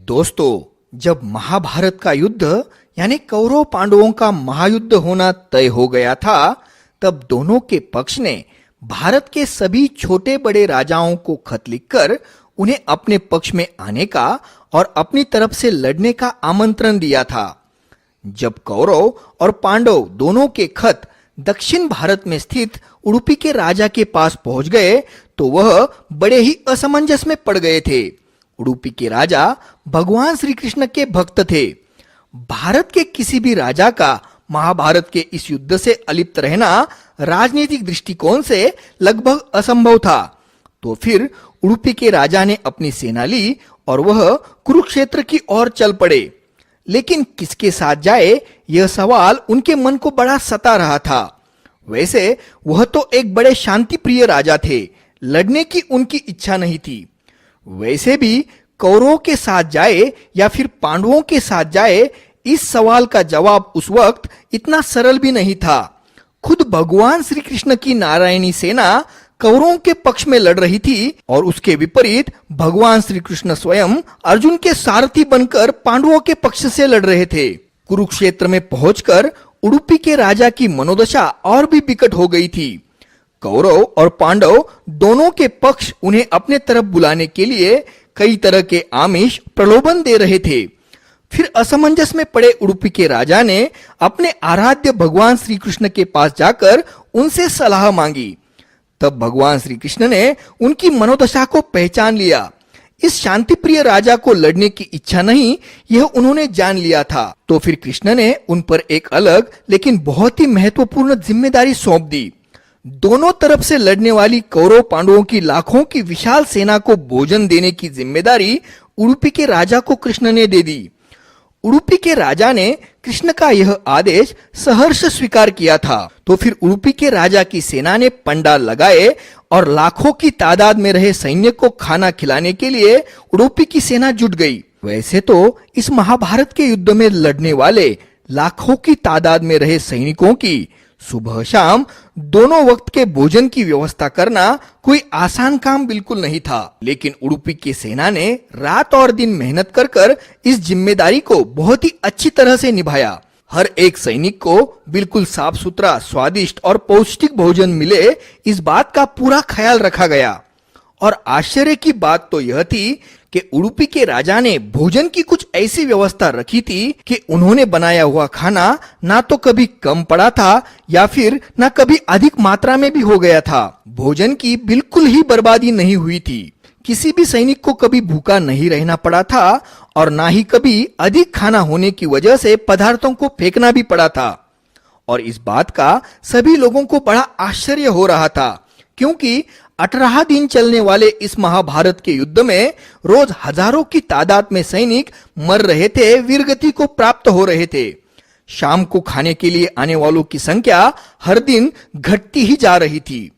दोस्तों, जब महाभारत का युद्ध यानी कौरव पांडवों का महायुद्ध होना तय हो गया था, तब दोनों के पक्ष ने भारत के सभी छोटे बड़े राजाओं को खत लिखकर उन्हें अपने पक्ष में आने का और अपनी तरफ से लड़ने का आमंत्रण दिया था। जब कौरव और पांडव दोनों के खत दक्षिण भारत में स्थित उडुपी के राजा के पास पहुंच गए तो वह बड़े ही असमंजस में पड़ गए थे। उडुपी के राजा भगवान श्री कृष्ण के भक्त थे। भारत के किसी भी राजा का महाभारत के इस युद्ध से अलिप्त रहना राजनीतिक दृष्टिकोण से लगभग असंभव था। तो फिर उडुपी के राजा ने अपनी सेना ली और वह कुरुक्षेत्र की ओर चल पड़े। लेकिन किसके साथ जाए, यह सवाल उनके मन को बड़ा सता रहा था। वैसे वह तो एक बड़े शांति प्रिय राजा थे, लड़ने की उनकी इच्छा नहीं थी। वैसे भी कौरवों के साथ जाए या फिर पांडवों के साथ जाए, इस सवाल का जवाब उस वक्त इतना सरल भी नहीं था। खुद भगवान श्री कृष्ण की नारायणी सेना कौरवों के पक्ष में लड़ रही थी और उसके विपरीत भगवान श्री कृष्ण स्वयं अर्जुन के सारथी बनकर पांडवों के पक्ष से लड़ रहे थे। कुरुक्षेत्र में पहुंचकर उडुपी के राजा की मनोदशा और भी विकट हो गई थी। कौरव और पांडव दोनों के पक्ष उन्हें अपने तरफ बुलाने के लिए कई तरह के आमिष प्रलोभन दे रहे थे। फिर असमंजस में पड़े उडुपी के राजा ने अपने आराध्य भगवान श्री कृष्ण के पास जाकर उनसे सलाह मांगी। तब भगवान श्री कृष्ण ने उनकी मनोदशा को पहचान लिया। इस शांति प्रिय राजा को लड़ने की इच्छा नहीं, यह उन्होंने जान लिया था। तो फिर कृष्ण ने उन पर एक अलग लेकिन बहुत ही महत्वपूर्ण जिम्मेदारी सौंप दी। दोनों तरफ से लड़ने वाली कौरव पांडवों की लाखों की विशाल सेना को भोजन देने की जिम्मेदारी उडुपी के राजा को कृष्ण ने दे दी। उडुपी के राजा ने कृष्ण का यह आदेश सहर्ष स्वीकार किया था। तो फिर उडुपी के राजा की सेना ने पंडाल लगाए और लाखों की तादाद में रहे सैन्य को खाना खिलाने के लिए उडुपी की सेना जुट गई। वैसे तो इस महाभारत के युद्ध में लड़ने वाले लाखों की तादाद में रहे सैनिकों की सुबह शाम दोनों वक्त के भोजन की व्यवस्था करना कोई आसान काम बिल्कुल नहीं था। लेकिन उडुपी की सेना ने रात और दिन मेहनत कर इस जिम्मेदारी को बहुत ही अच्छी तरह से निभाया। हर एक सैनिक को बिल्कुल साफ सुथरा, स्वादिष्ट और पौष्टिक भोजन मिले, इस बात का पूरा ख्याल रखा गया। और आश्चर्य की बात तो यह थी कि उडुपी के राजा ने भोजन की कुछ ऐसी व्यवस्था रखी थी कि उन्होंने बनाया हुआ खाना ना तो कभी कम पड़ा था या फिर ना कभी अधिक मात्रा में भी हो गया था। भोजन की बिल्कुल ही बर्बादी नहीं हुई थी। किसी भी सैनिक को कभी भूखा नहीं रहना पड़ा था और ना ही कभी अधिक खाना होने की वजह से पदार्थों को फेंकना भी पड़ा था। और इस बात का सभी लोगों को बड़ा आश्चर्य हो रहा था, क्योंकि 18 दिन चलने वाले इस महाभारत के युद्ध में रोज हजारों की तादाद में सैनिक मर रहे थे, वीरगति को प्राप्त हो रहे थे। शाम को खाने के लिए आने वालों की संख्या हर दिन घटती ही जा रही थी।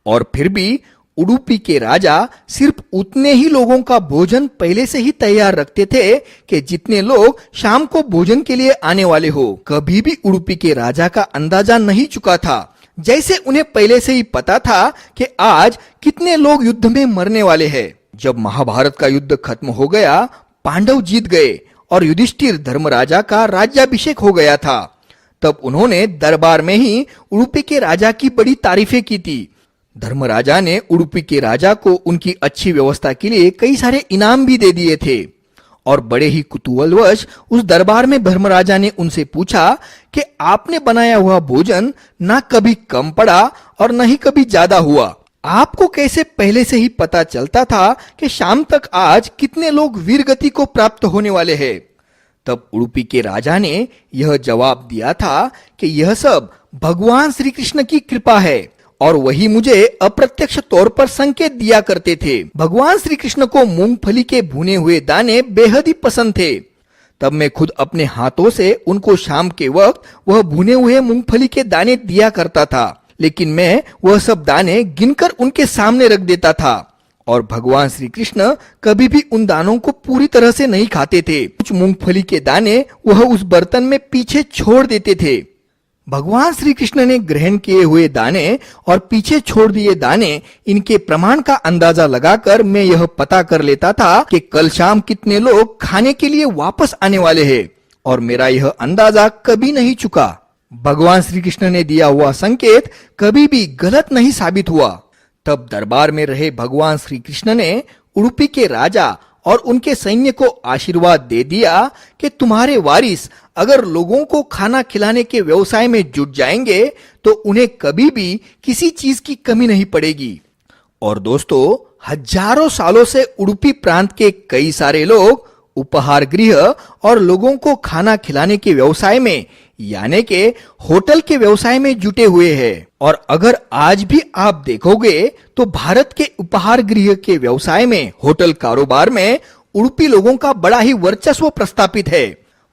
और फिर भी उडुपी के राजा सिर्फ उतने ही लोगों का भोजन पहले से ही तैयार रखते थे कि जितने लोग शाम को भोजन के लिए आने वाले हो। कभी भी उडुपी के राजा का अंदाजा नहीं चुका था, जैसे उन्हें पहले से ही पता था कि आज कितने लोग युद्ध में मरने वाले हैं। जब महाभारत का युद्ध खत्म हो गया, पांडव जीत गए और युधिष्ठिर धर्मराजा का राज्याभिषेक हो गया था। तब उन्होंने दरबार में ही उडुपी के राजा की बड़ी तारीफें की थी। धर्मराजा ने उडुपी के राजा को उनकी अच्छी व्यवस्था के लिए कई सारे इनाम भी दे दिए थे। और बड़े ही कुतूहलवश उस दरबार में धर्मराजा ने उनसे पूछा कि आपने बनाया हुआ भोजन ना कभी कम पड़ा और न ही कभी ज्यादा हुआ। आपको कैसे पहले से ही पता चलता था कि शाम तक आज कितने लोग वीरगति को प्राप्त होने वाले हैं? तब उडुपी के राजा ने यह जवाब दिया था कि यह सब भगवान श्री कृष्ण की कृपा है और वही मुझे अप्रत्यक्ष तौर पर संकेत दिया करते थे। भगवान श्री कृष्ण को मूंगफली के भुने हुए दाने बेहद ही पसंद थे। तब मैं खुद अपने हाथों से उनको शाम के वक्त वह भुने हुए मूंगफली के दाने दिया करता था। लेकिन मैं वह सब दाने गिनकर उनके सामने रख देता था और भगवान श्री कृष्ण कभी भी उन दानों को पूरी तरह से नहीं खाते थे। कुछ मूंगफली के दाने वह उस बर्तन में पीछे छोड़ देते थे। भगवान श्री कृष्ण ने ग्रहण किए हुए दाने और पीछे छोड़ दिए दाने, इनके प्रमाण का अंदाजा लगाकर मैं यह पता कर लेता था कि कल शाम कितने लोग खाने के लिए वापस आने वाले हैं, और मेरा यह अंदाजा कभी नहीं चुका। भगवान श्री कृष्ण ने दिया हुआ संकेत कभी भी गलत नहीं साबित हुआ। तब दरबार में रहे भगवान श्री कृष्ण ने उडुपी के राजा और उनके सैन्य को आशीर्वाद दे दिया कि तुम्हारे वारिस अगर लोगों को खाना खिलाने के व्यवसाय में जुट जाएंगे तो उन्हें कभी भी किसी चीज की कमी नहीं पड़ेगी। और दोस्तों, हजारों सालों से उडुपी प्रांत के कई सारे लोग उपहार गृह और लोगों को खाना खिलाने के व्यवसाय में, यानी के होटल के व्यवसाय में जुटे हुए हैं। और अगर आज भी आप देखोगे तो भारत के उपहार गृह के व्यवसाय में, होटल कारोबार में उडुपी लोगों का बड़ा ही वर्चस्व प्रस्थापित है।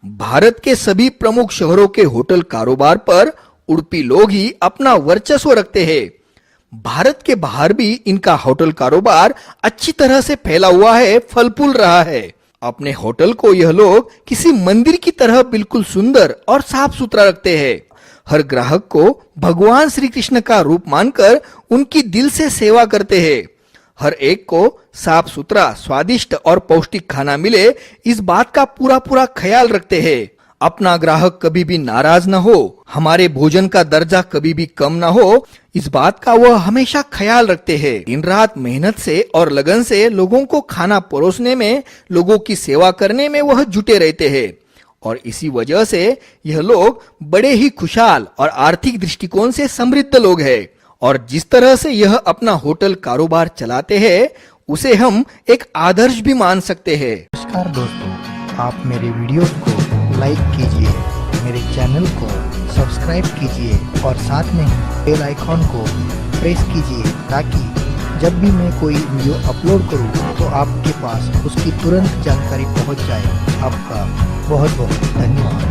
भारत के सभी प्रमुख शहरों के होटल कारोबार पर उडुपी लोग ही अपना वर्चस्व रखते हैं। भारत के बाहर भी इनका होटल कारोबार अच्छी तरह से फैला हुआ है, फल फूल रहा है। अपने होटल को यह लोग किसी मंदिर की तरह बिल्कुल सुंदर और साफ सुथरा रखते हैं। हर ग्राहक को भगवान श्री कृष्ण का रूप मानकर उनकी दिल से सेवा करते हैं। हर एक को साफ सुथरा, स्वादिष्ट और पौष्टिक खाना मिले, इस बात का पूरा पूरा ख्याल रखते हैं। अपना ग्राहक कभी भी नाराज न हो, हमारे भोजन का दर्जा कभी भी कम न हो, इस बात का वह हमेशा ख्याल रखते हैं। दिन रात मेहनत से और लगन से लोगों को खाना परोसने में, लोगों की सेवा करने में वह जुटे रहते हैं। और इसी वजह से यह लोग बड़े ही खुशहाल और आर्थिक दृष्टिकोण से समृद्ध लोग हैं। और जिस तरह से यह अपना होटल कारोबार चलाते हैं, उसे हम एक आदर्श भी मान सकते हैं। नमस्कार दोस्तों, आप मेरे वीडियोस को लाइक कीजिए, मेरे चैनल को सब्सक्राइब कीजिए और साथ में बेल आइकॉन को प्रेस कीजिए ताकि जब भी मैं कोई वीडियो अपलोड करूं तो आपके पास उसकी तुरंत जानकारी पहुंच जाए। आपका बहुत बहुत धन्यवाद।